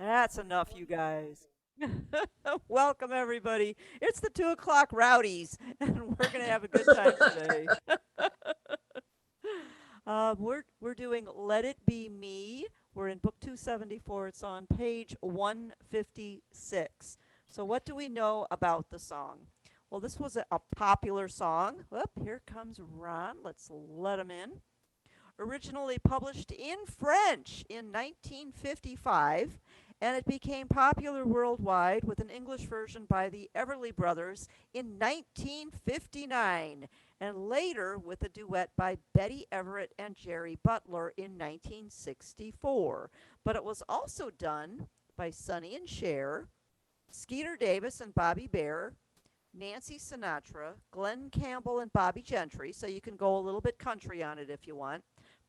That's enough, you guys. Welcome, everybody. It's the 2 o'clock rowdies, and we're going to have a good time today. We're doing Let It Be Me. We're in book 274. It's on page 156. So, what do we know about the song? Well, this was a popular song. Whoop, here comes Ron. Let's let him in. Originally published in French in 1955, and it became popular worldwide with an English version by the Everly Brothers in 1959, and later with a duet by Betty Everett and Jerry Butler in 1964. But it was also done by Sonny and Cher, Skeeter Davis and Bobby Bare, Nancy Sinatra, Glenn Campbell, and Bobby Gentry, so you can go a little bit country on it if you want.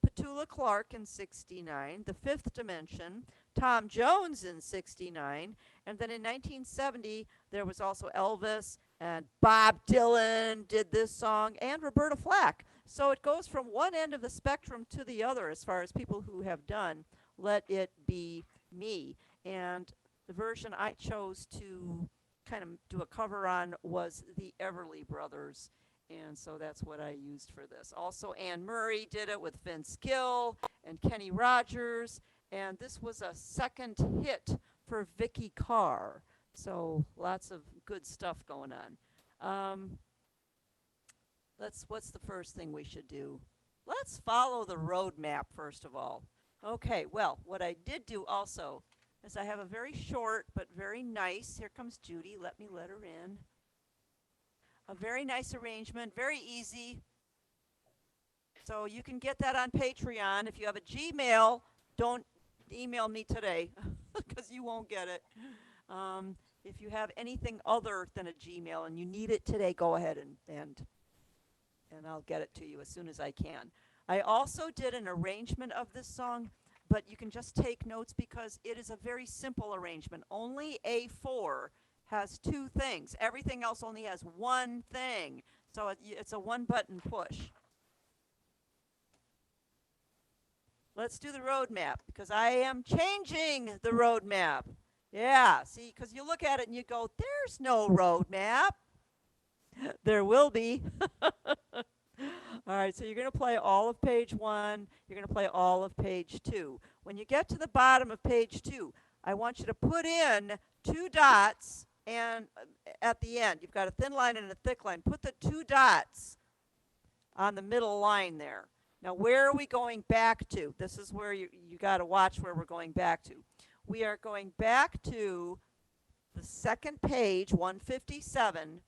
Petula Clark in 69, The Fifth Dimension, Tom Jones in 69, and then in 1970 there was also Elvis and Bob Dylan did this song and Roberta Flack. So it goes from one end of the spectrum to the other as far as people who have done Let It Be Me. And the version I chose to kind of do a cover on was the Everly Brothers. And so that's what I used for this. Also, Anne Murray did it with Vince Gill and Kenny Rogers. And this was a second hit for Vicky Carr. So lots of good stuff going on. Um, what's the first thing we should do? Let's follow the roadmap first of all. Okay, well, what I did do also is I have a very short but very nice, here comes Judy, let her in. A very nice arrangement, very easy. So you can get that on Patreon. If you have a Gmail, don't email me today because you won't get it. If you have anything other than a Gmail and you need it today, go ahead and I'll get it to you as soon as I can. I also did an arrangement of this song, but you can just take notes because it is a very simple arrangement. Only A4 has two things. Everything else only has one thing. So it's a one-button push. Let's do the roadmap because I am changing the roadmap. Yeah, see, because you look at it and you go, there's no roadmap. There will be. All right, so you're going to play all of page 1. You're going to play all of page 2. When you get to the bottom of page 2, I want you to put in 2 dots and at the end. You've got a thin line and a thick line. Put the 2 dots on the middle line there. Now, where are we going back to? This is where you got to watch where we're going back to. We are going back to the second page, 157,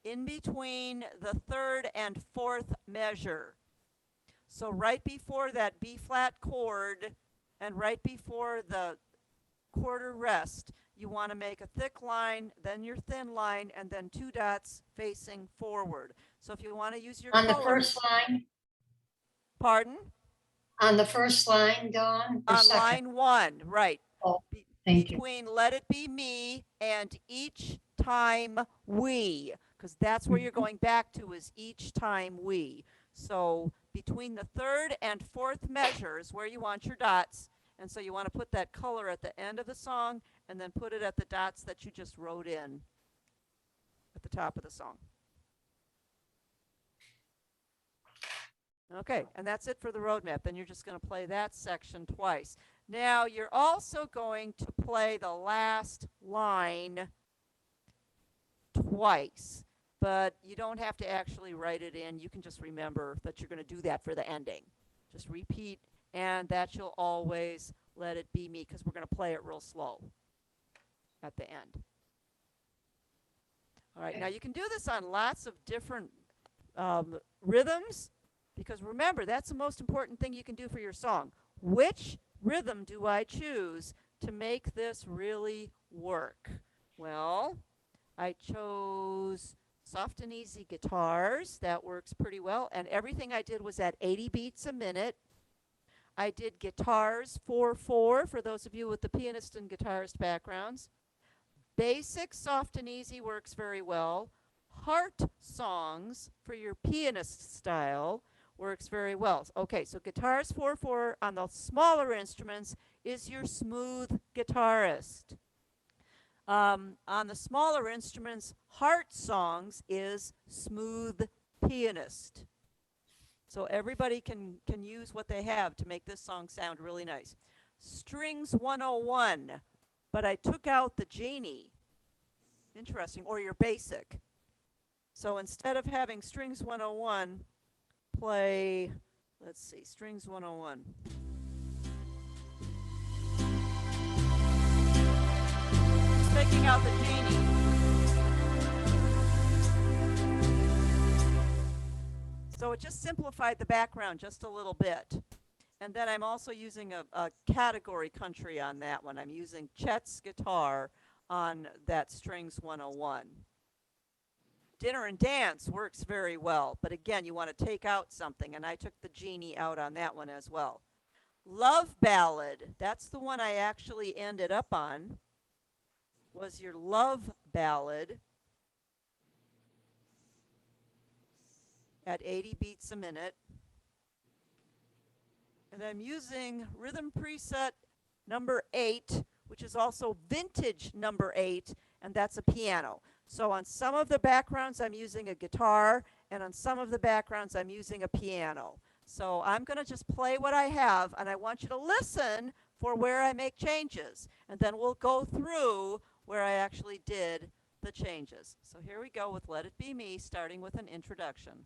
in between the third and fourth measure. So right before that B flat chord and right before the quarter rest, you want to make a thick line, then your thin line, and then 2 dots facing forward. So if you want to use your On the colors. first line? Pardon? On the first line, Dawn, or On second? line 1, right. Oh, thank you. Between Let It Be Me and Each Time We, because that's where you're going back to is Each Time We. So between the third and fourth measures where you want your dots, and so you want to put that color at the end of the song and then put it at the dots that you just wrote in at the top of the song. Okay, and that's it for the roadmap. Then you're just going to play that section twice. Now you're also going to play the last line twice, but you don't have to actually write it in. You can just remember that you're going to do that for the ending. Just repeat, and that you'll always Let It Be Me because we're going to play it real slow at the end. All right, now you can do this on lots of different rhythms because remember, that's the most important thing you can do for your song. Which rhythm do I choose to make this really work? Well, I chose soft and easy guitars. That works pretty well. And everything I did was at 80 beats a minute. I did guitars 4/4 for those of you with the pianist and guitarist backgrounds. Basic soft and easy works very well. Heart songs for your pianist style works very well. Okay, so guitars 4/4 on the smaller instruments, is your smooth guitarist. On the smaller instruments, Heart Songs is smooth pianist. So everybody can use what they have to make this song sound really nice. Strings 101, but I took out the genie. Interesting, or your basic. So instead of having strings 101, play, let's see, strings 101. Taking out the genie. So it just simplified the background just a little bit. And then I'm also using a category country on that one. I'm using Chet's guitar on that strings 101. Dinner and Dance works very well, but again, you want to take out something, and I took the genie out on that one as well. Love Ballad, that's the one I actually ended up on, was your Love Ballad at 80 beats a minute. And I'm using rhythm preset number 8, which is also vintage number 8, and that's a piano. So on some of the backgrounds, I'm using a guitar, and on some of the backgrounds, I'm using a piano. So I'm going to just play what I have, and I want you to listen for where I make changes. And then we'll go through where I actually did the changes. So here we go with Let It Be Me, starting with an introduction.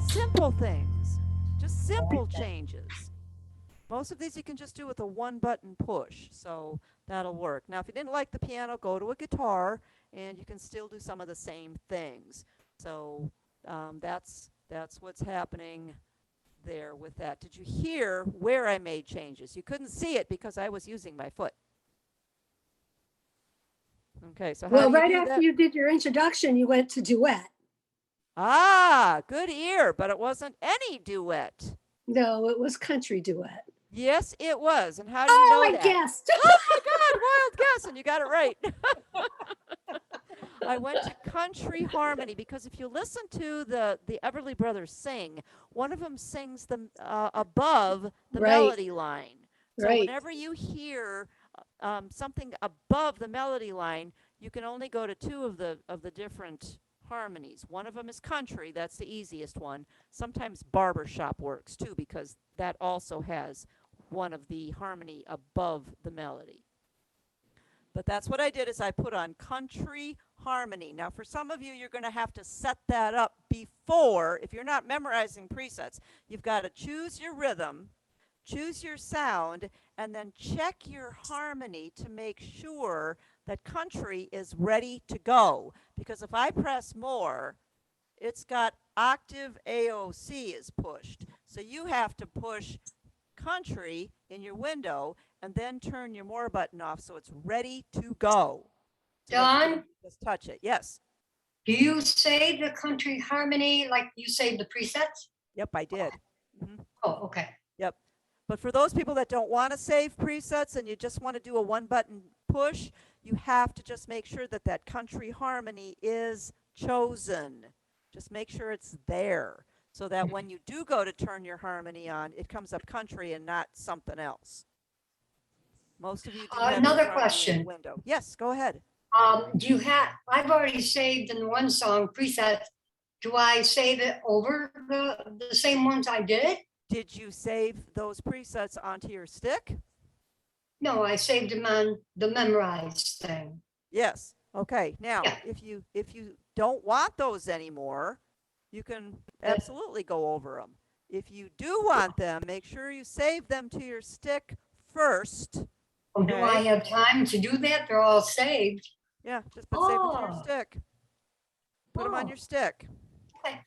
Simple things, just simple changes. Most of these you can just do with a one-button push, so that'll work. Now, if you didn't like the piano, go to a guitar, and you can still do some of the same things. So that's what's happening there with that. Did you hear where I made changes? You couldn't see it because I was using my foot. Okay, so how Well, do you right do after that? you did your introduction, you went to duet. Ah, good ear, but it wasn't any duet. No, it was country duet. Yes, it was. And how do you know I that? guessed. Oh my God, wild guess, and you got it right. I went to country harmony because if you listen to the Everly Brothers sing, one of them sings the above the Right. melody line. So Right. whenever you hear something above the melody line, you can only go to two of the different harmonies. One of them is country, that's the easiest one. Sometimes barbershop works too because that also has one of the harmony above the melody. But that's what I did is I put on country harmony. Now for some of you, you're going to have to set that up before. If you're not memorizing presets, you've got to choose your rhythm, choose your sound, and then check your harmony to make sure that country is ready to go. Because if I press more, it's got octave AOC is pushed. So you have to push country in your window and then turn your more button off so it's ready to go. So Dawn, just touch it. Yes. do you save the country harmony like you save the presets? Yep, I did. Mm-hmm. Oh, okay. Yep. But for those people that don't want to save presets and you just want to do a one button push, you have to just make sure that that country harmony is chosen. Just make sure it's there so that when you do go to turn your harmony on, it comes up country and not something else. Most of you do have Another your harmony in the question. window. Yes, go ahead. Do you have, I've already saved in one song preset. Do I save it over the same ones I did? Did you save those presets onto your stick? No, I saved them on the memorized thing. Yes. Okay. Now, Yeah. if you don't want those anymore, you can absolutely go over them. If you do want them, make sure you save them to your stick first. Oh, do I have time to do that? They're all saved. Yeah, just save them to your Oh. stick. Put them on Oh. your stick. Okay.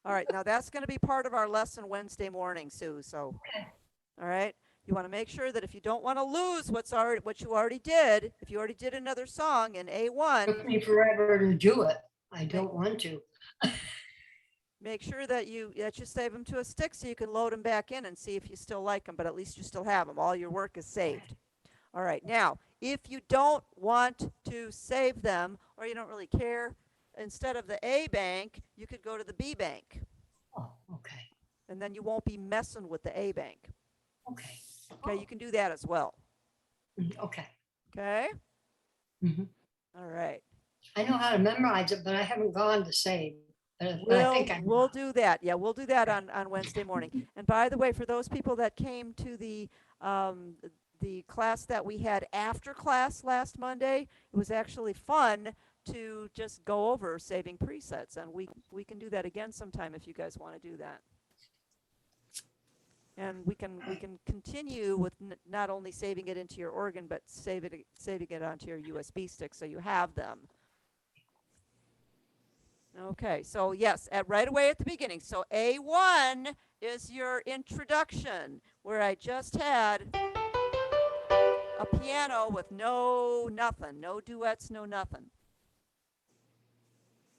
All right. Now that's going to be part of our lesson Wednesday morning, Sue. So, Okay. all right. You want to make sure that if you don't want to lose what you already did, if you already did another song in A1, Took me forever to do it. I don't want to. make sure that you save them to a stick so you can load them back in and see if you still like them, but at least you still have them. All your work is saved. All right. Now, if you don't want to save them or you don't really care, instead of the A bank, you could go to the B bank. Oh, okay. And then you won't be messing with the A bank. Okay. Okay, you can do that as well. Okay. Okay? Mhm. All right. I know how to memorize it, but I haven't gone to save. But I think We'll do that. Yeah, we'll do that on Wednesday morning. And by the way, for those people that came to the class that we had after class last Monday, it was actually fun to just go over saving presets, and we can do that again sometime if you guys want to do that. And we can continue with not only saving it into your organ, but saving it onto your USB stick so you have them. Okay, so yes, right away at the beginning. So A1 is your introduction, where I just had a piano with nothing, no duets, no nothing.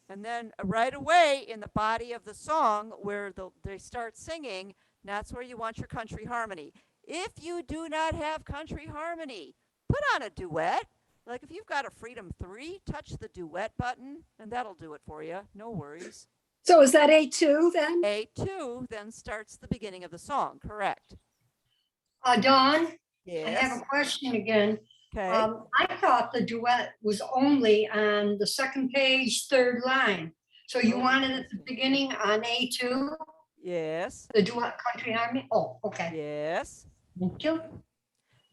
And then right away in the body of the song where they start singing, that's where you want your country harmony. If you do not have country harmony, put on a duet. Like if you've got a Freedom 3, touch the duet button and that'll do it for you. No worries. So is that A2 then? A2 then starts the beginning of the song, correct? Dawn, Yes. I have a question again. Okay. I thought the duet was only on the second page, third line. So you wanted it at the beginning on A2? Yes. The duet country harmony? Oh, okay. Yes. Thank you.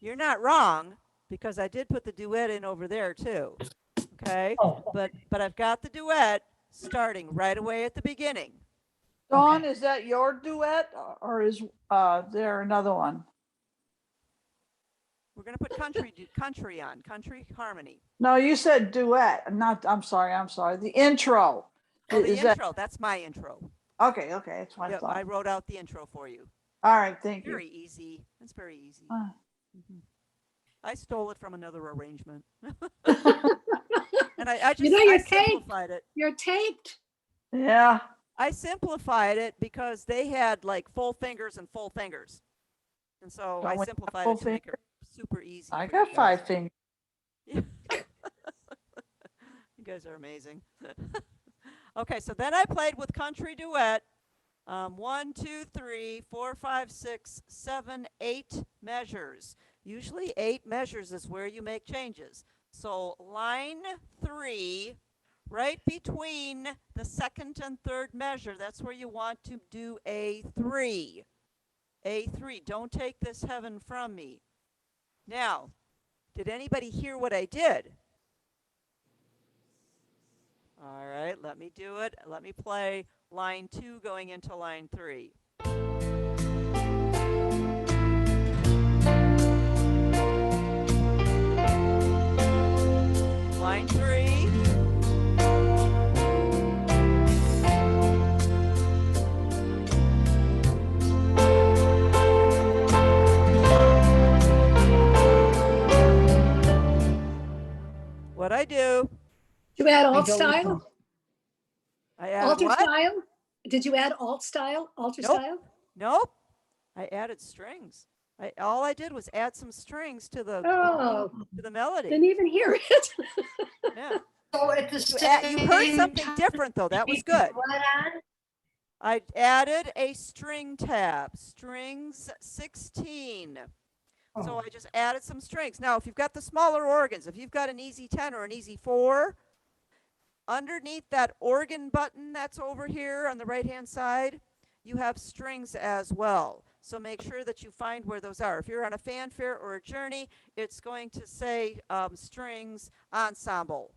You're not wrong, because I did put the duet in over there too. Okay. Oh, But I've got the duet starting right away at the beginning. Dawn, Okay. is that your duet or is there another one? We're going to put country on, country harmony. No, you said duet. I'm sorry. The intro. Oh, the Is that intro. That's my intro. Okay, that's what I Yep, thought. I wrote out the intro for you. All right, thank you. Very easy. It's very easy. Uh, Mhm. I stole it from another arrangement. And I You just know, I you're taped. simplified it. You're taped. Yeah, I simplified it because they had like full fingers and full fingers. And so Don't I we have simplified full it to make it super easy. I for you got guys. 5 fingers. Yeah. You guys are amazing. Okay, so then I played with country duet. 1, 2, 3, 4, 5, 6, 7, 8 measures. Usually 8 measures is where you make changes. So line 3, right between the second and third measure, that's where you want to do A3. A3, don't take this heaven from me. Now, did anybody hear what I did? All right, let me do it. Let me play line 2 going into line 3. Line 3. What I do? You add I alt don't style, know. I added alter what? style. Did you add alt style, alter Nope. style? Nope. I added strings. All I did was add some strings to Oh, the melody. didn't even hear it. Yeah. So at the You heard same something time, different though. That was you good. went on? I added a string tab, strings 16. So Oh, I just added some strings. Now, if you've got the smaller organs, if you've got an easy 10 or an easy 4, underneath that organ button that's over here on the right-hand side, you have strings as well. So make sure that you find where those are. If you're on a fanfare or a journey, it's going to say strings ensemble.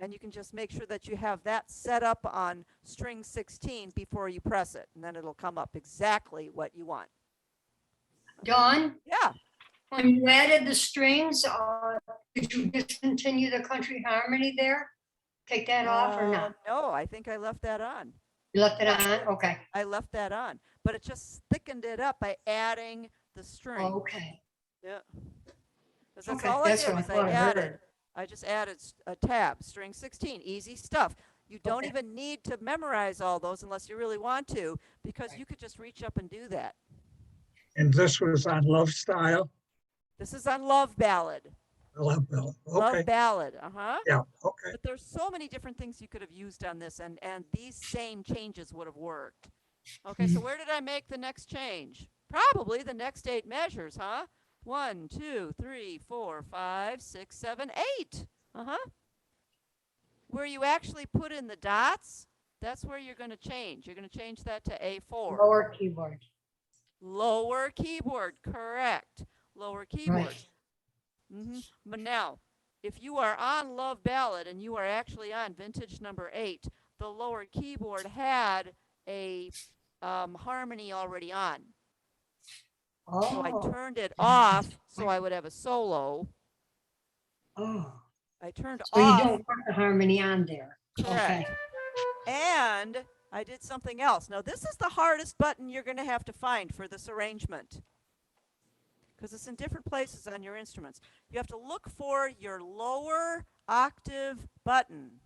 And you can just make sure that you have that set up on string 16 before you press it. And then it'll come up exactly what you want. Dawn, Yeah. when you added the strings, did you discontinue the country harmony there? Take that off or not? No, I think I left that on. You left it Yeah. on? Okay, I left that on. But it just thickened it up by adding the string. okay. Yeah. Because that's Okay, all I that's did what I was I thought I added. heard. I just added a tab, string 16, easy stuff. You don't Okay. even need to memorize all those unless you really want to, because Right. you could just reach up and do that. And this was on Love Style? This is on Love Ballad. Love Ballad. Love Okay, Ballad, uh-huh. yeah, okay. But there's so many different things you could have used on this, and these same changes would have worked. Okay, so where did I make the next change? Probably the next 8 measures, huh? 1, 2, 3, 4, 5, 6, 7, 8. Uh-huh. Where you actually put in the dots, that's where you're going to change. You're going to change that to A4. Lower keyboard. Lower keyboard, correct. Lower keyboard. Right. But now, if you are on Love Ballad and you are actually on vintage number 8, the lower keyboard had a harmony already on. So I Oh, turned it off so I would have a solo. oh. I turned So you off. don't want the harmony on there. Okay. Correct. And I did something else. Now, this is the hardest button you're going to have to find for this arrangement, because it's in different places on your instruments. You have to look for your lower octave button.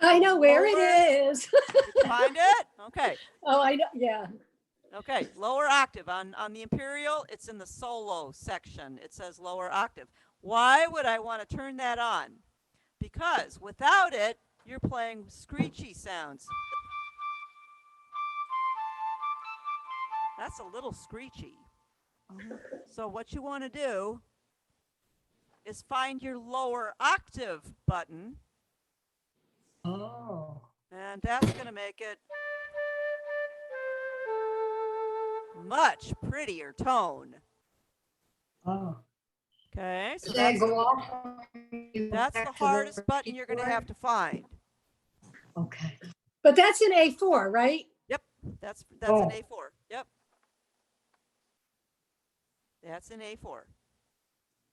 I know where Lower. it is. Did you find it? Okay. Oh, I know. Yeah. Okay. Lower octave. On the Imperial, it's in the solo section. It says lower octave. Why would I want to turn that on? Because without it, you're playing screechy sounds. That's a little screechy. So what you want to do is find your lower octave button, Oh. and that's going to make it much prettier tone. Oh. Okay, so Does that that's go off? when you go the back to hardest button you're going to keyboard? have to find. Okay. But that's an A4, right? Yep, that's Oh. an A4. Yep. That's an A4.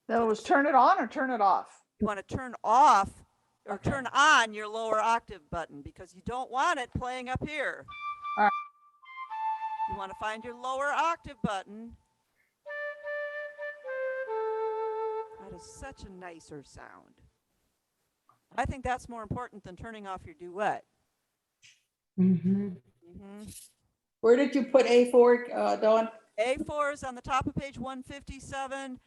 That was turn it on or turn it off? You want to turn off or Okay. turn on your lower octave button because you don't want it playing up here. All right. You want to find your lower octave button. That is such a nicer sound. I think that's more important than turning off your duet. Mhm. Where did you put A4, Dawn? A4 is on the top of page 157,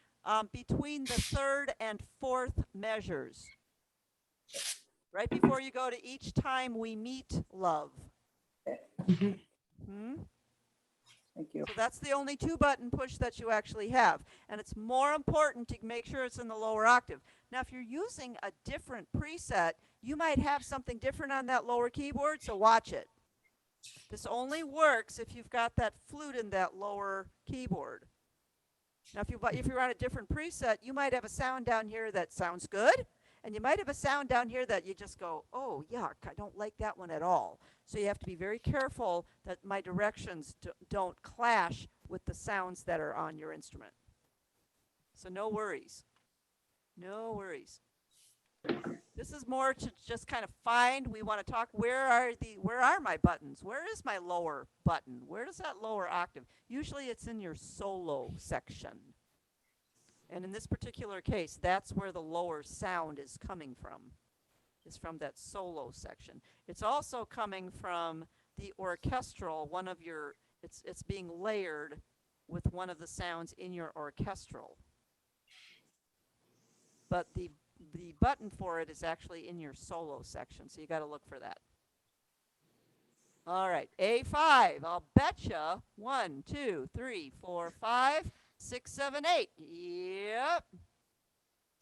between the third and fourth measures. Right before you go to each time we meet, love. Mhm. Thank you. So that's the only 2-button push that you actually have. And it's more important to make sure it's in the lower octave. Now, if you're using a different preset, you might have something different on that lower keyboard, so watch it. This only works if you've got that flute in that lower keyboard. Now, if you're on a different preset, you might have a sound down here that sounds good, and you might have a sound down here that you just go, oh, yuck, I don't like that one at all. So you have to be very careful that my directions don't clash with the sounds that are on your instrument. So no worries. No worries. This is more to just kind of find. We want to talk, where are my buttons? Where is my lower button? Where is that lower octave? Usually it's in your solo section. And in this particular case, that's where the lower sound is coming from. Is from that solo section. It's also coming from the orchestral, it's being layered with one of the sounds in your orchestral. But the button for it is actually in your solo section, so you got to look for that. All right, A5. I'll betcha 1, 2, 3, 4, 5, 6, 7, 8. Yep.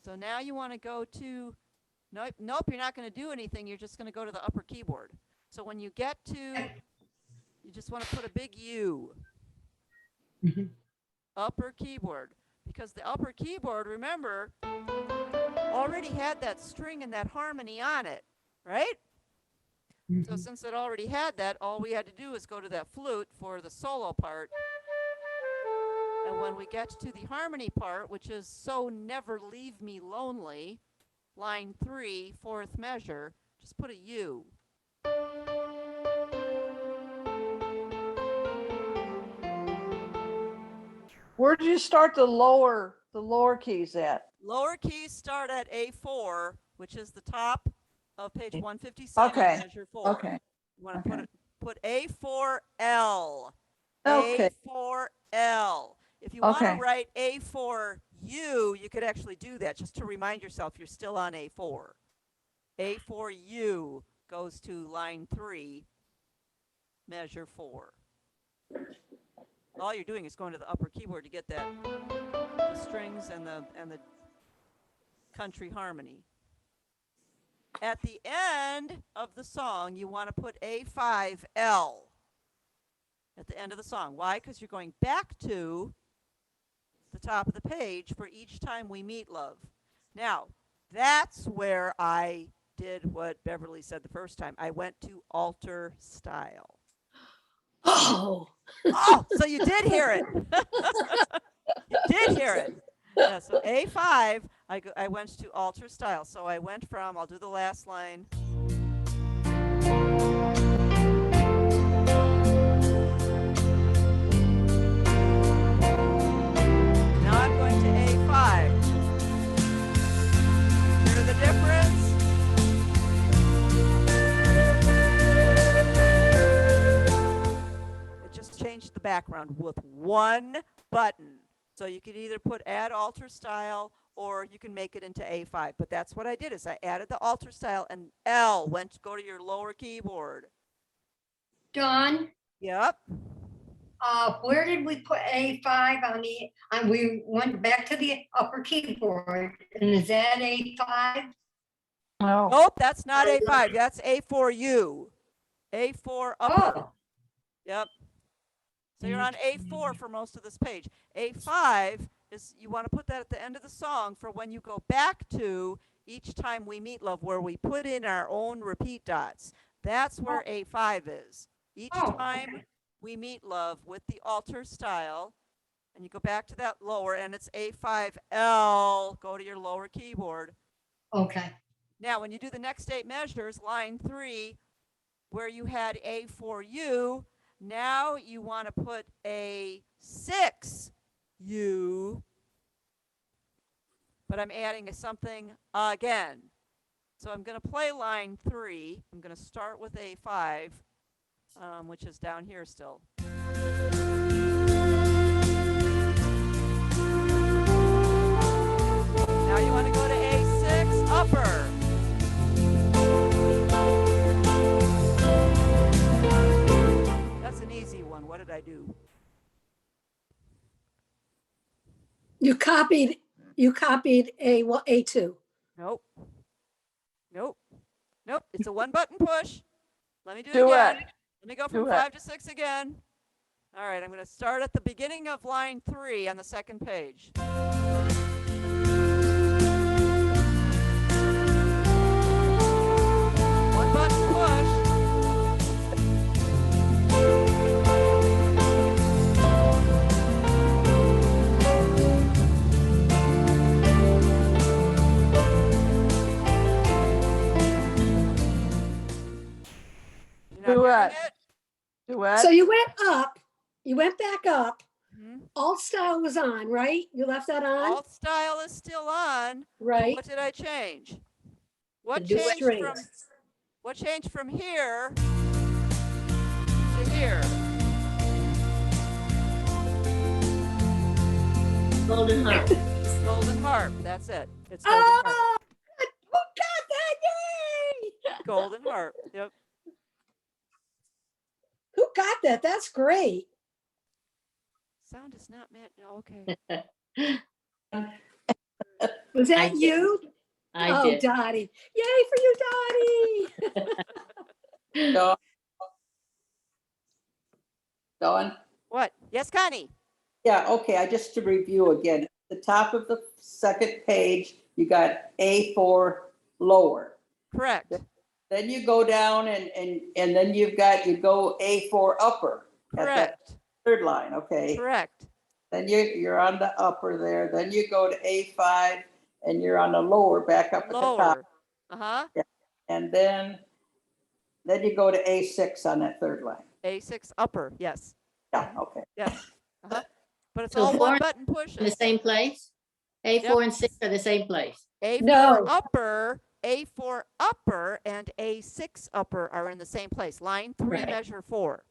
So now you want to go to, nope, you're not going to do anything. You're just going to go to the upper keyboard. So when you get to, you just want to put a big U. Mhm. Upper keyboard. Because the upper keyboard, remember, already had that string and that harmony on it, right? So Mhm. since it already had that, all we had to do is go to that flute for the solo part. And when we get to the harmony part, which is "So Never Leave Me Lonely," line 3, fourth measure, just put a U. Where do you start the lower keys at? Lower keys start at A4, which is the top of page 157, Okay. measure 4. Okay. You want to Okay. put A4L. Okay. A4L. If you want to Okay. write A4U, you could actually do that just to remind yourself you're still on A4. A4U goes to line 3, measure 4. All you're doing is going to the upper keyboard to get that, the strings and the country harmony. At the end of the song, you want to put A5L at the end of the song. Why? Because you're going back to the top of the page for each time we meet, love. Now, that's where I did what Beverly said the first time. I went to alter style. Oh, Oh, so you did hear it. You did hear it. Yeah, so A5, I went to alter style. So I went from, I'll do the last line. Now I'm going to A5. Hear the difference? It just changed the background with one button. So you could either put add alter style or you can make it into A5. But that's what I did is I added the alter style and L went to go to your lower keyboard. Dawn, Yep. where did we put A5 on we went back to the upper keyboard, and is that A5? Oh, Nope, that's not A5. That's A4U. A4 upper. Oh, Yep. So you're on A4 for most of this page. A5 is, you want to put that at the end of the song for when you go back to each time we meet, love, where we put in our own repeat dots. That's where A5 is. Each time okay. we meet, love, with the alter style, and you go back to that lower, and it's A5L. Go to your lower keyboard. Okay. Now, when you do the next 8 measures, line 3, where you had A for U, now you want to put a 6 U, but I'm adding something again. So I'm going to play line 3. I'm going to start with A5, which is down here still. Now you want to go to A6 upper. That's an easy one. What did I do? You copied A2. Nope. Nope. Nope. It's a 1-button push. Let me do it Do again. it. Let me go from Do it. 5 to 6 again. All right, I'm going to start at the beginning of line 3 on the second page. One button push. You're not hearing Duet. it? Duet. So you went up, you went back up, Mhm. alt style was on, right? You left that on, Alt style is still on. But right? what did I change? What The changed strings. from here to here? Golden harp. Golden harp. That's it. It's golden harp. Oh, who got that? Yay! Golden harp. Yep. Who got that? That's great. Sound is not met. No, okay. Was I that did. you? I Oh, did. Dottie. Yay for you, Dottie. Dawn? Dawn? What? Yes, Connie. Yeah, okay, just to review again, the top of the second page, you got A4 lower. Correct. Then you go down and then you go A4 upper at that Correct. third line, okay? Correct. Then you're on the upper there, then you go to A5 and you're on the lower, back up at the top. Lower. Uh-huh. And then you go to A6 on that third line. A6 upper. Yes. Yeah, okay. Yes. Uh-huh. But it's So all 4 one button in the pushes. same place? A4 and 6 are the same place. A4 No. upper, A4 upper, and A6 upper are in the same place. Line 3, Right. measure 4.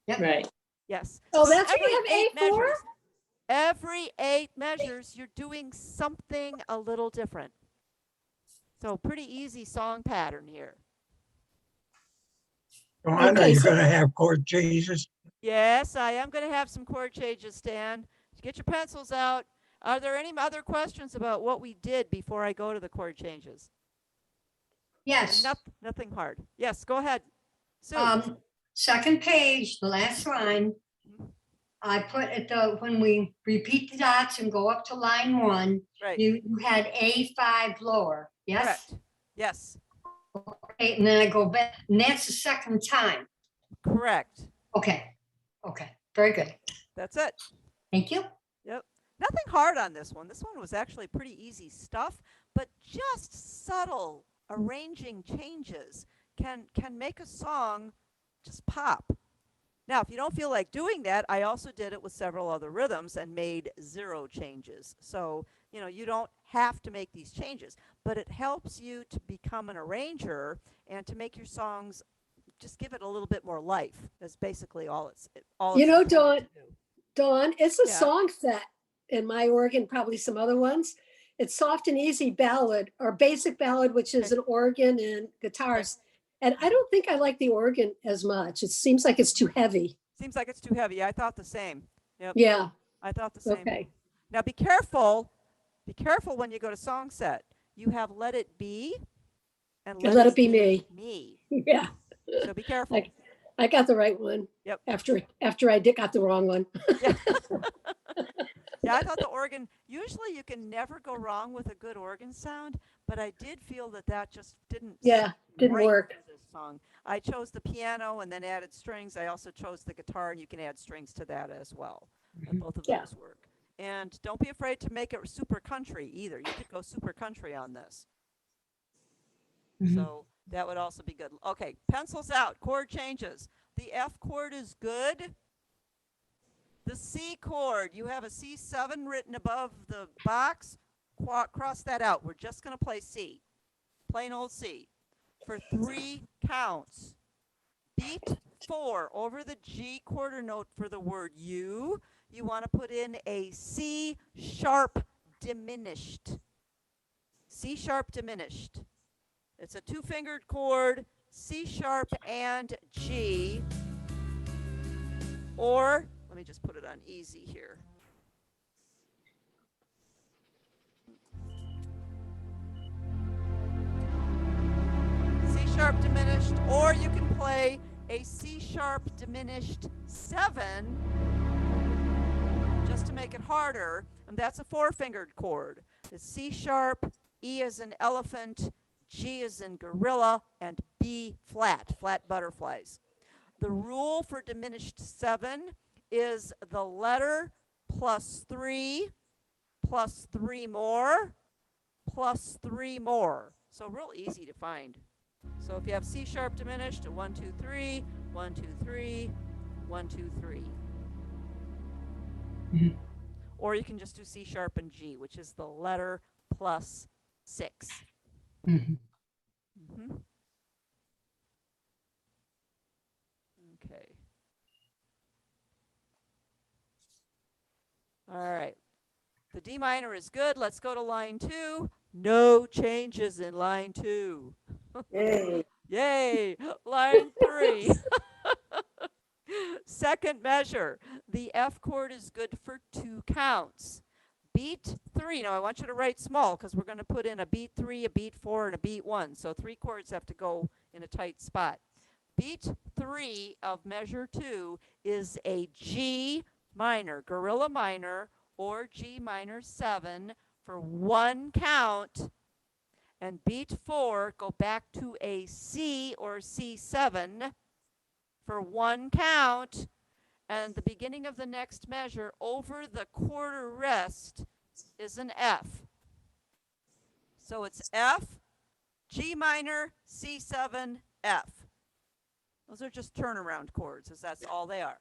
Right. Yes. Oh, So that's where you every have 8 A4? measures. Every 8 measures, you're doing something a little different. So pretty easy song pattern here. Dawn, are Okay, you so- gonna have chord changes? Yes, I am going to have some chord changes, Stan. Get your pencils out. Are there any other questions about what we did before I go to the chord changes? Yes. Nothing hard. Yes, go ahead. Sue. Second page, the last line. I put when we repeat the dots and go up to line 1, Right. you had A5 lower, yes? Correct. Yes. Okay, and then I go back, and that's the second time. Correct. Okay, very good. That's it. Thank you. Nothing hard on this one. This one was actually pretty easy stuff, but just subtle arranging changes can make a song just pop. Now, if you don't feel like doing that, I also did it with several other rhythms and made 0 changes. So, you don't have to make these changes, but it helps you to become an arranger and to make your songs just give it a little bit more life. That's basically all it's You know, intended to do. Dawn, it's a Yeah. song set in my organ, probably some other ones. It's soft and easy ballad or basic ballad, which is Okay. an organ and guitars. And I don't think I like the organ as much. It seems like it's too heavy. Seems like it's too heavy. I thought the same. Yep. Yeah, I thought the same. okay. Now be careful. Be careful when you go to song set. You have Let It Be and Let It Be Me. Me. Yeah, So be careful. Like- I got the right one. Yep. After I got the wrong one. Yeah. Yeah, I thought the organ, usually you can never go wrong with a good organ sound, but I did feel that just didn't Yeah, didn't right work. for this song. I chose the piano and then added strings. I also chose the guitar, and you can add strings to that as well. And both of Yeah. those work. And don't be afraid to make it super country either. You could go super country on this. So that would also be good. Okay, pencils out, chord changes. The F chord is good. The C chord, you have a C7 written above the box. Cross that out. We're just going to play C, plain old C, for 3 counts. Beat 4 over the G quarter note for the word you. You want to put in a C sharp diminished. C sharp diminished. It's a 2-fingered chord, C sharp and G. Or, let me just put it on easy here. C sharp diminished, or you can play a C sharp diminished 7, just to make it harder, and that's a 4-fingered chord. It's C sharp, E as in elephant, G as in gorilla, and B flat, flat butterflies. The rule for diminished 7 is the letter plus 3 more plus 3 more. So real easy to find. So if you have C sharp diminished, 1, 2, 3, 1, 2, 3, 1, 2, 3. Or you can just do C sharp and G, which is the letter plus 6. Okay. All right. The D minor is good. Let's go to line 2. No changes in line 2. Yay. Yay. Line 3. Second measure. The F chord is good for 2 counts. Beat 3. Now I want you to write small because we're going to put in a beat 3, a beat 4, and a beat 1. So 3 chords have to go in a tight spot. Beat 3 of measure 2 is a G minor, gorilla minor, or G minor 7 for 1 count. And beat 4, go back to a C or C7 for 1 count. And the beginning of the next measure over the quarter rest is an F. So it's F, G minor, C7, F. Those are just turnaround chords, as that's all they are.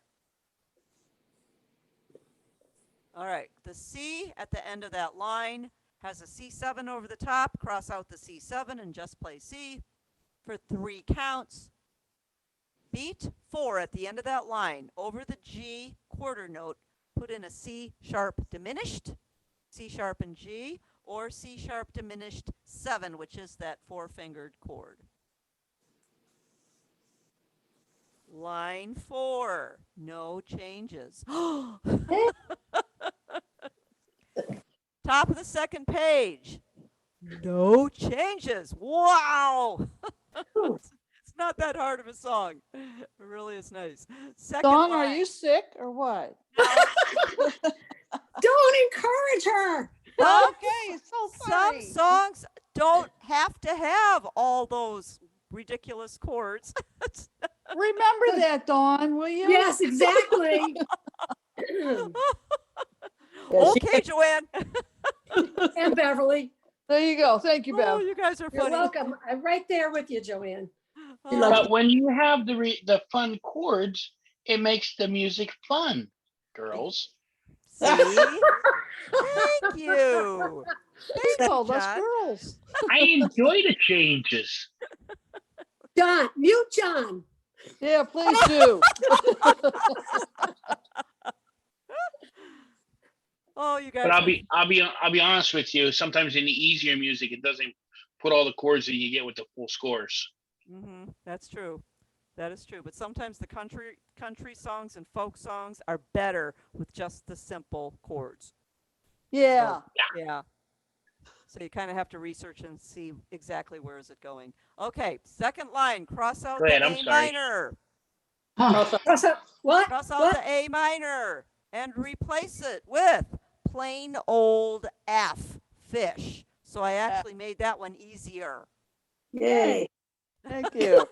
All right, the C at the end of that line has a C7 over the top. Cross out the C7 and just play C for 3 counts. Beat 4 at the end of that line over the G quarter note. Put in a C sharp diminished, C sharp and G, or C sharp diminished 7, which is that 4-fingered chord. Line 4, no changes. Top of the second page, no changes. Wow. It's not that hard of a song. It really is nice. Second Dawn, line. are you sick or what? Don't encourage her. Okay, it's so Some funny. songs don't have to have all those ridiculous chords. Remember that, Dawn, will you? Yes, exactly. Yeah, she Okay, Joanne. And Beverly, There you go. Thank you, Oh, Bev. you guys are you're funny. welcome. I'm right there with you, Joanne. She likes- But when you have the fun chords, it makes the music fun, girls. See? Thank you. He Thank called you, us John. girls. I enjoy the changes. John, mute John. Yeah, please do. Oh, you guys. But are- I'll be honest with you. Sometimes in the easier music, it doesn't put all the chords that you get with the full scores. That's true. That is true. But sometimes the country songs and folk songs are better with just the simple chords. Yeah. Yeah. So you kind of have to research and see exactly where is it going. Okay, second line, cross out Go ahead, the I'm A sorry. minor. What's up? What? Cross out What? the A minor and replace it with plain old F, fish. So I actually made that one easier. Yay. Thank you.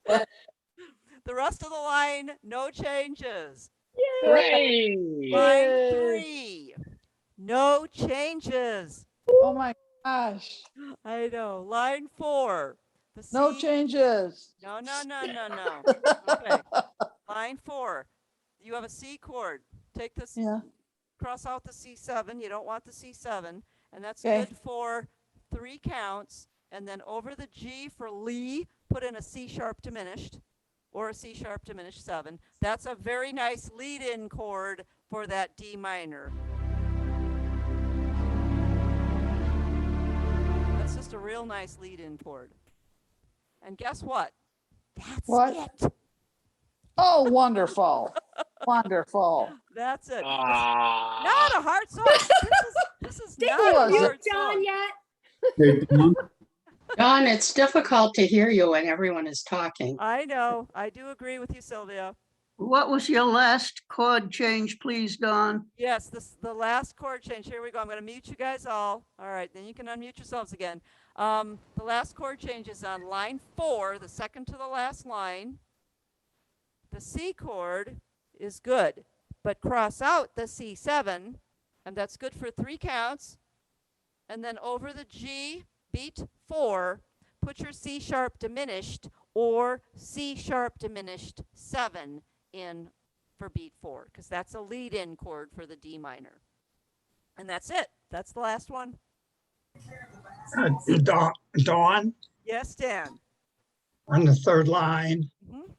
The rest of the line, no changes. Hooray! Line Yay. 3, no changes. Oh my gosh. I know. Line 4. The No C. changes. No, no, no, no, no. Okay. Line 4. You have a C chord. Take this, Yeah, cross out the C7. You don't want the C7. And that's okay. good for 3 counts. And then over the G for Lee, put in a C sharp diminished or a C sharp diminished 7. That's a very nice lead-in chord for that D minor. That's just a real nice lead-in chord. And guess what? That's What? it. Oh, wonderful. Wonderful. That's it. It's Ah, not a hard song. This is Didn't not you a was mute hard Dawn song. yet? Hey, Dawn, Dawn, it's difficult to hear you when everyone is talking. I know. I do agree with you, Sylvia. What was your last chord change, please, Dawn? Yes, the last chord change. Here we go. I'm going to mute you guys all. All right, then you can unmute yourselves again. The last chord change is on line 4, the second to the last line. The C chord is good, but cross out the C7, and that's good for 3 counts. And then over the G, beat 4, put your C sharp diminished or C sharp diminished 7 in for beat 4, because that's a lead-in chord for the D minor. And that's it. That's the last one. Dawn, Yes, Dan. on the third line, Mm-hmm.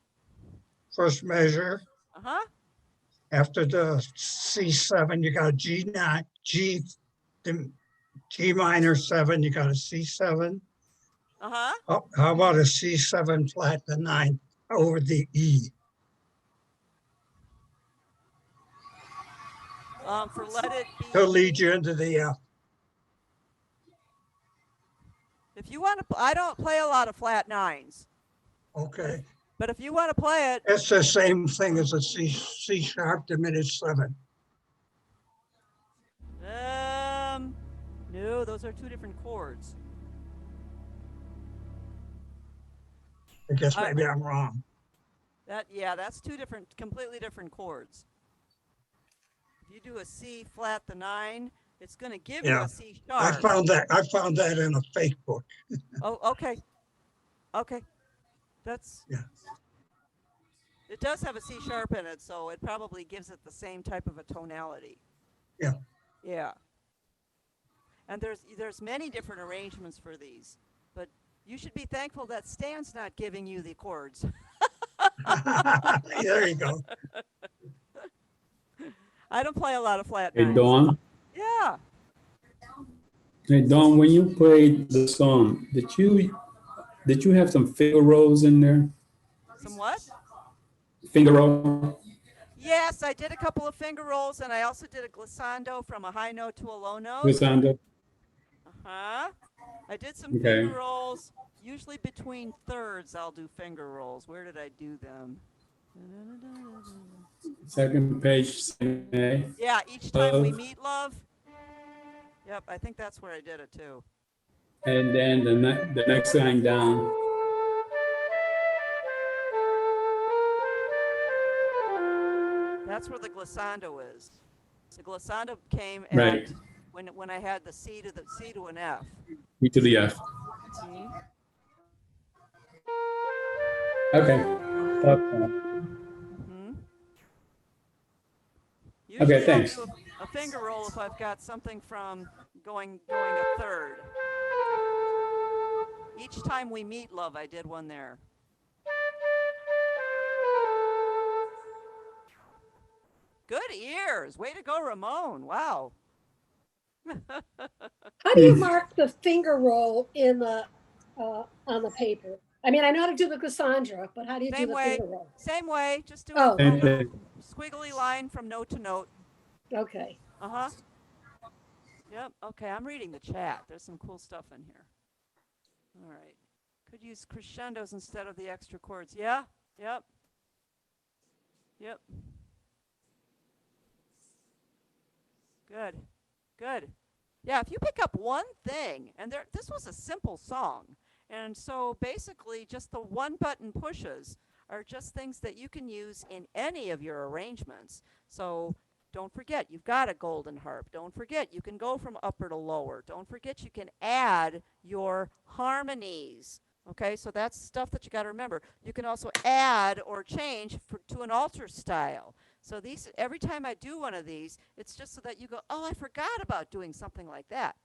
first measure, Uh-huh. after the C7, you got a G9, G minor 7, you got a C7. Uh-huh. How about a C7 flat to 9 over the E? For Let It Be To lead Me. you into the F. If you want to, I don't play a lot of flat 9s, Okay. but if you want to play it, It's the same thing as a C sharp diminished 7. no, those are 2 different chords. I guess maybe I'm wrong. That's 2 different, completely different chords. If you do a C flat the 9, it's going to give you Yeah. a C I sharp. found that in a fake book. Oh, okay. Okay. That's. Yeah. It does have a C sharp in it, so it probably gives it the same type of a tonality. Yeah. Yeah. And there's many different arrangements for these, but you should be thankful that Stan's not giving you the chords. There you go. I don't play a lot of flat hey, nines. Dawn. Yeah. Hey, Dawn, when you played the song, did you have some finger rolls in there? Some what? Finger roll? Yes, I did a couple of finger rolls, and I also did a glissando from a high note to a low note. Glissando? Uh-huh. I did some Okay. finger rolls. Usually between thirds, I'll do finger rolls. Where did I do them? Second page, second A. Yeah, each time we meet, love. Yep, I think that's where I did it too. And then the next line down. That's where the glissando is. The glissando came at Right. when I had the C to an F. E to the F. See? Okay. Mm-hmm. Usually Okay, thanks. I'll do a finger roll if I've got something from going a third. Each time we meet, love, I did one there. Good ears. Way to go, Ramon. Wow. How do you mark the finger roll in the on the paper? I mean, I know how to do the Cassandra, but how do you do Same the way. finger roll? Same way. Just do Oh, a Same little thing. squiggly line from note to note. okay. Uh-huh. Yep. Okay, I'm reading the chat. There's some cool stuff in here. All right. Could use crescendos instead of the extra chords. Yeah? Yep. Yep. Good. Good. Yeah, if you pick up one thing, and this was a simple song, and so basically just the one button pushes are just things that you can use in any of your arrangements. So don't forget, you've got a golden harp. Don't forget, you can go from upper to lower. Don't forget, you can add your harmonies. Okay, so that's stuff that you got to remember. You can also add or change to an alter style. So these, every time I do one of these, it's just so that you go, oh, I forgot about doing something like that.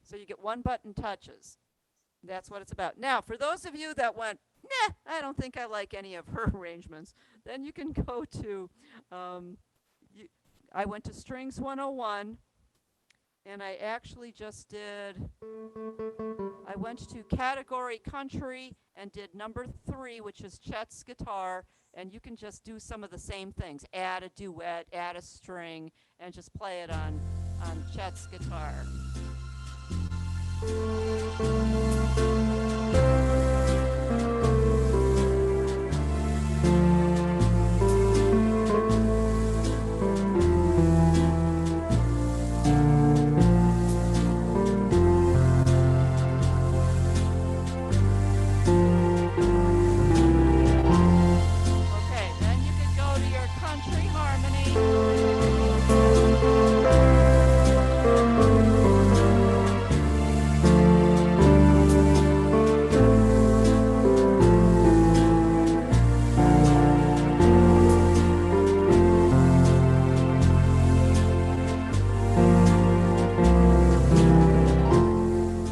So you get one button touches. That's what it's about. Now, for those of you that went, nah, I don't think I like any of her arrangements, then you can go to, I went to Strings 101, and I actually just did, I went to category country and did number 3, which is Chet's guitar, and you can just do some of the same things. Add a duet, add a string, and just play it on Chet's guitar. Okay, then you can go to your country harmony.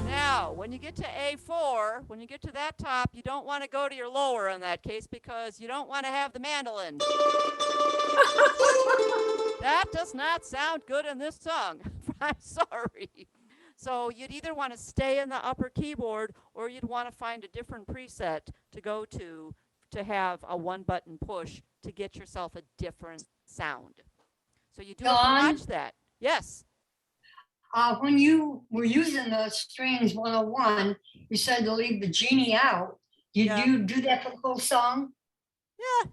Now, when you get to A4, when you get to that top, you don't want to go to your lower in that case because you don't want to have the mandolin. That does not sound good in this song. I'm sorry. So you'd either want to stay in the upper keyboard or you'd want to find a different preset to go to have a one button push to get yourself a different sound. So you do have to Dawn? watch that. Yes. When you were using the Strings 101, you said to leave the genie out. Did Yeah. you do that for the whole song? Yeah.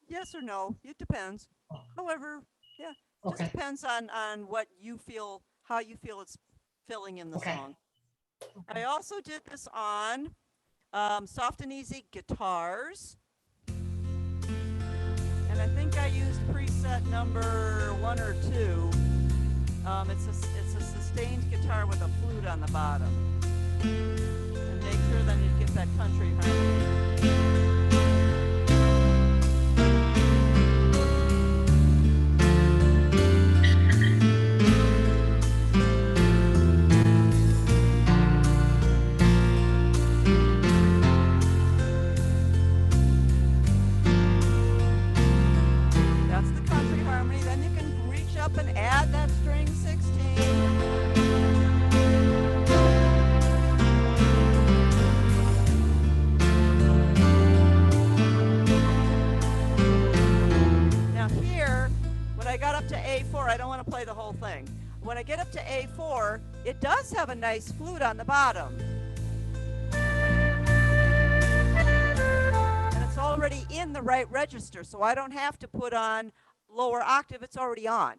Yes or no. It depends. However, yeah. Just Okay. depends on what you feel, how you feel it's filling in the Okay. song. I also did this on soft and easy guitars. And I think I used preset number 1 or 2. It's a sustained guitar with a flute on the bottom. And make sure then you get that country harmony. That's the country harmony. Then you can reach up and add that string 16. Now here, when I got up to A4, I don't want to play the whole thing. When I get up to A4, it does have a nice flute on the bottom. And it's already in the right register, so I don't have to put on lower octave, it's already on.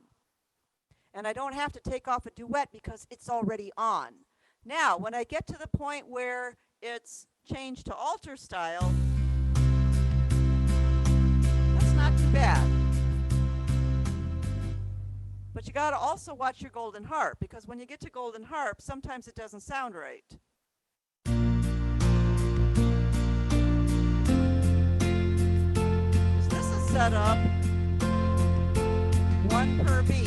And I don't have to take off a duet because it's already on. Now, when I get to the point where it's changed to alter style, that's not too bad. But you got to also watch your golden harp, because when you get to golden harp, sometimes it doesn't sound right. So this is set up 1 per beat.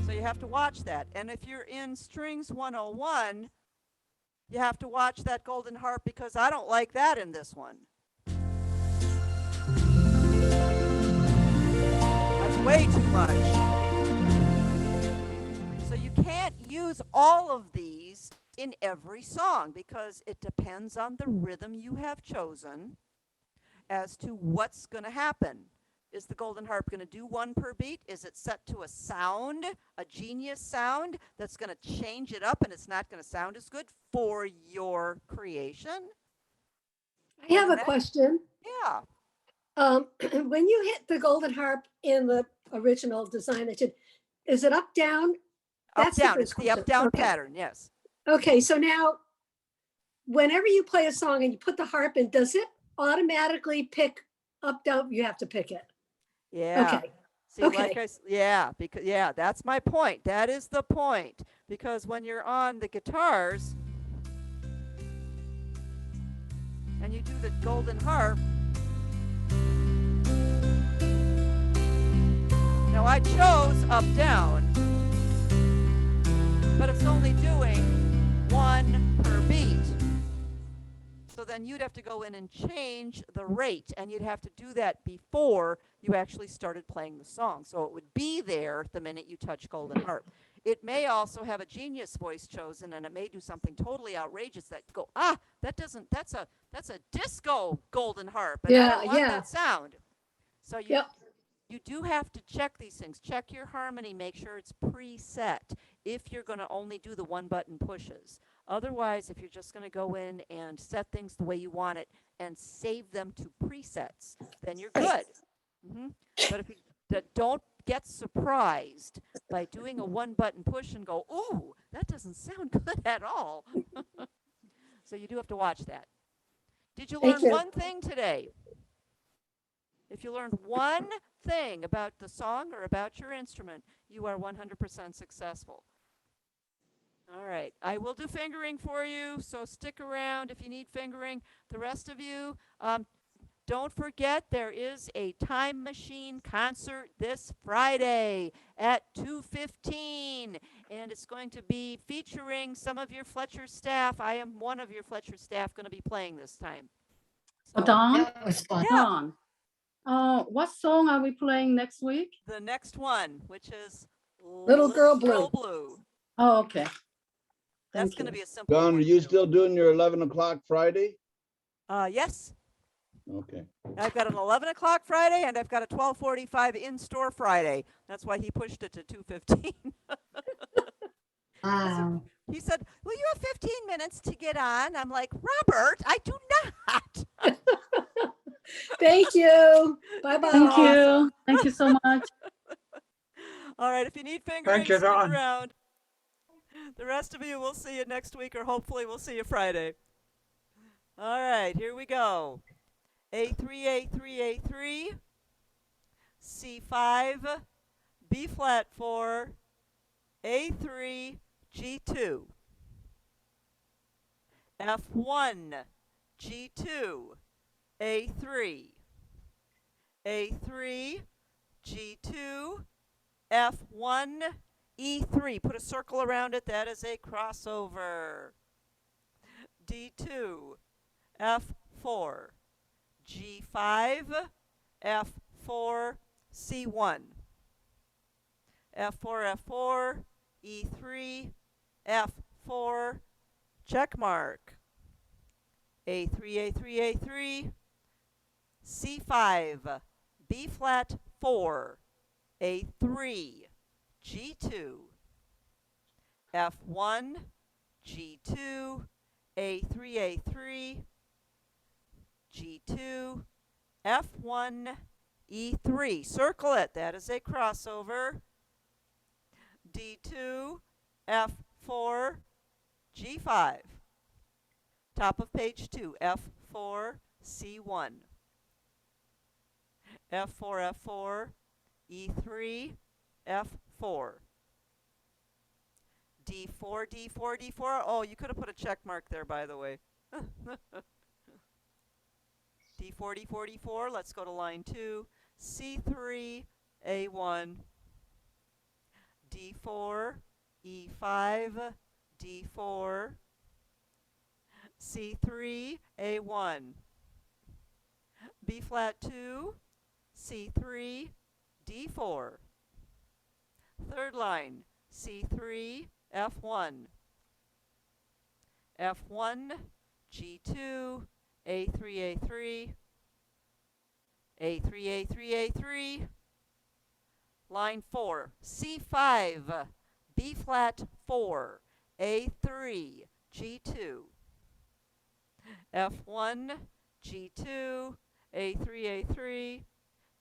So you have to watch that. And if you're in Strings 101, you have to watch that golden harp because I don't like that in this one. That's way too much. So you can't use all of these in every song because it depends on the rhythm you have chosen as to what's going to happen. Is the golden harp going to do 1 per beat? Is it set to a sound, a genius sound that's going to change it up and it's not going to sound as good for your creation? I have a question. Yeah. When you hit the golden harp in the original design that you, is it up, down? Up, That's the down. first It's the question. up, down Okay. pattern, yes. Okay, so now, whenever you play a song and you put the harp in, does it automatically pick Up, down, you have to pick it. Yeah. Okay. See, like Okay. yeah, because yeah, that's my point. That is the point. Because when you're on the guitars and you do the golden harp, now I chose up down, but it's only doing one per beat. So then you'd have to go in and change the rate, and you'd have to do that before you actually started playing the song. So it would be there the minute you touch golden harp. It may also have a genius voice chosen, and it may do something totally outrageous that go, that's a disco golden harp, and I Yeah, don't want yeah. that sound. So Yep. you do have to check these things. Check your harmony, make sure it's preset if you're going to only do the one button pushes. Otherwise, if you're just going to go in and set things the way you want it and save them to presets, then you're good. But if you don't get surprised by doing a one button push and go, ooh, that doesn't sound good at all. So you do have to watch that. Did you learn Thank you. one thing today? If you learned one thing about the song or about your instrument, you are 100% successful. All right, I will do fingering for you, so stick around if you need fingering. The rest of you, don't forget there is a Time Machine concert this Friday at 2:15, and it's going to be featuring some of your Fletcher staff. I am one of your Fletcher staff going to be playing this time. So, Dawn, That was fun. yeah, Dawn. What song are we playing next week? the next one, which is Little Girl Blue. Blue. Oh, okay. That's Thank going to you. be a simple Dawn, one. are you too. still doing your 11 o'clock Friday? Yes. Okay. I've got an 11 o'clock Friday, and I've got a 12:45 in-store Friday. That's why he pushed it to 2:15. Wow. He said, well, you have 15 minutes to get on. I'm like, Robert, I do not. Thank you. Bye-bye. Thank you. Thank you so much. All right, if you need fingering, Thank you, stick Dawn. around. The rest of you, we'll see you next week, or hopefully we'll see you Friday. All right, here we go. A3, A3, A3, C5, B flat 4, A3, G2, F1, G2, A3, A3, G2, F1, E3. Put a circle around it. That is a crossover. D2, F4, G5, F4, C1, F4, F4, E3, F4, check mark, A3, A3, A3, C5, B flat 4, A3, G2, F1, G2, A3, A3, G2, F1, E3. Circle it. That is a crossover. D2, F4, G5. Top of page 2, F4, C1. F4, F4, E3, F4. D4, D4, D4. Oh, you could have put a check mark there, by the way. D4, D4, D4. Let's go to line 2. C3, A1. D4, E5, D4. C3, A1. B flat 2, C3, D4. Third line, C3, F1. F1, G2, A3, A3. A3, A3, A3. Line 4, C5, B flat 4, A3, G2. F1, G2, A3, A3,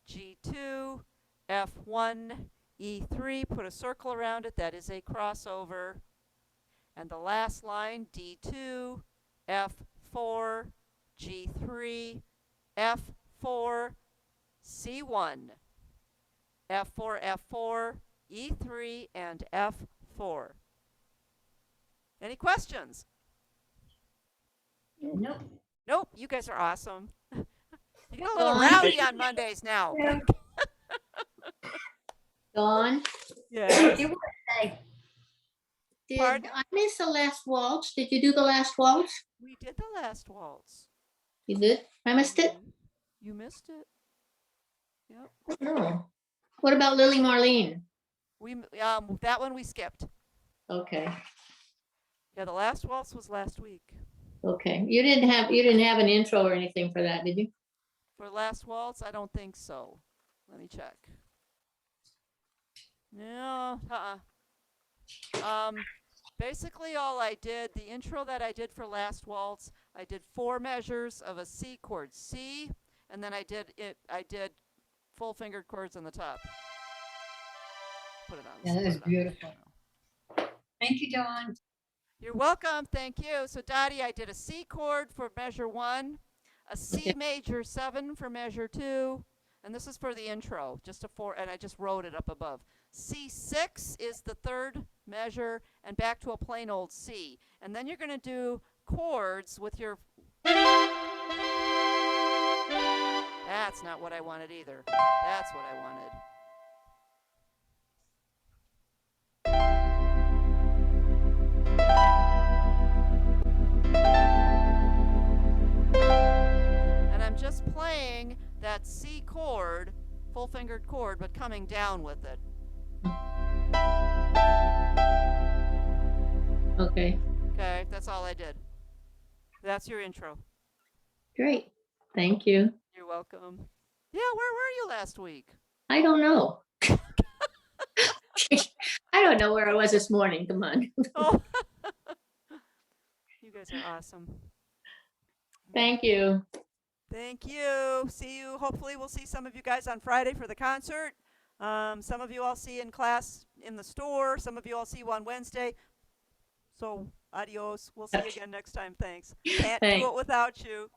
G2, F1, E3. Put a circle around it. That is a crossover. And the last line, D2, F4, G3, F4, C1, F4, F4, E3, and F4. Any questions? Nope. Nope, you guys are awesome. You get a little Dawn? rowdy on Mondays now. Yeah. Dawn, Yes. You would say, did Pardon? I miss the last waltz? Did you do the last waltz? We did the last waltz. You did? I missed it? You missed it. Yep. No. What about Lily Marlene? That one we skipped. Okay, Yeah, the last waltz was last week. okay. You didn't have an intro or anything for that, did you? For last waltz, I don't think so. Let me check. No, basically all I did, the intro that I did for last waltz, I did 4 measures of a C chord, C, and then I did full fingered chords on the top. Put it on. Yeah, that put was it on. beautiful. Thank you, Dawn. You're welcome. Thank you. So Dottie, I did a C chord for measure 1, a C major 7 for measure 2, and this is for the intro, just a 4, and I just wrote it up above. C6 is the 3rd measure, and back to a plain old C. And then you're going to do chords with your... That's not what I wanted either. That's what I wanted. And I'm just playing that C chord, full fingered chord, but coming down with it. Okay, Okay, that's all I did. That's your intro. great. Thank you. You're welcome. Yeah, where were you last week? I don't know. I don't know where I was this morning. Come on. Oh. You guys are awesome. Thank you. Thank you. See you. Hopefully we'll see some of you guys on Friday for the concert. Some of you I'll see in class in the store. Some of you I'll see you on Wednesday. So adios. We'll see you again next time. Thanks. Can't do Thanks. it without you.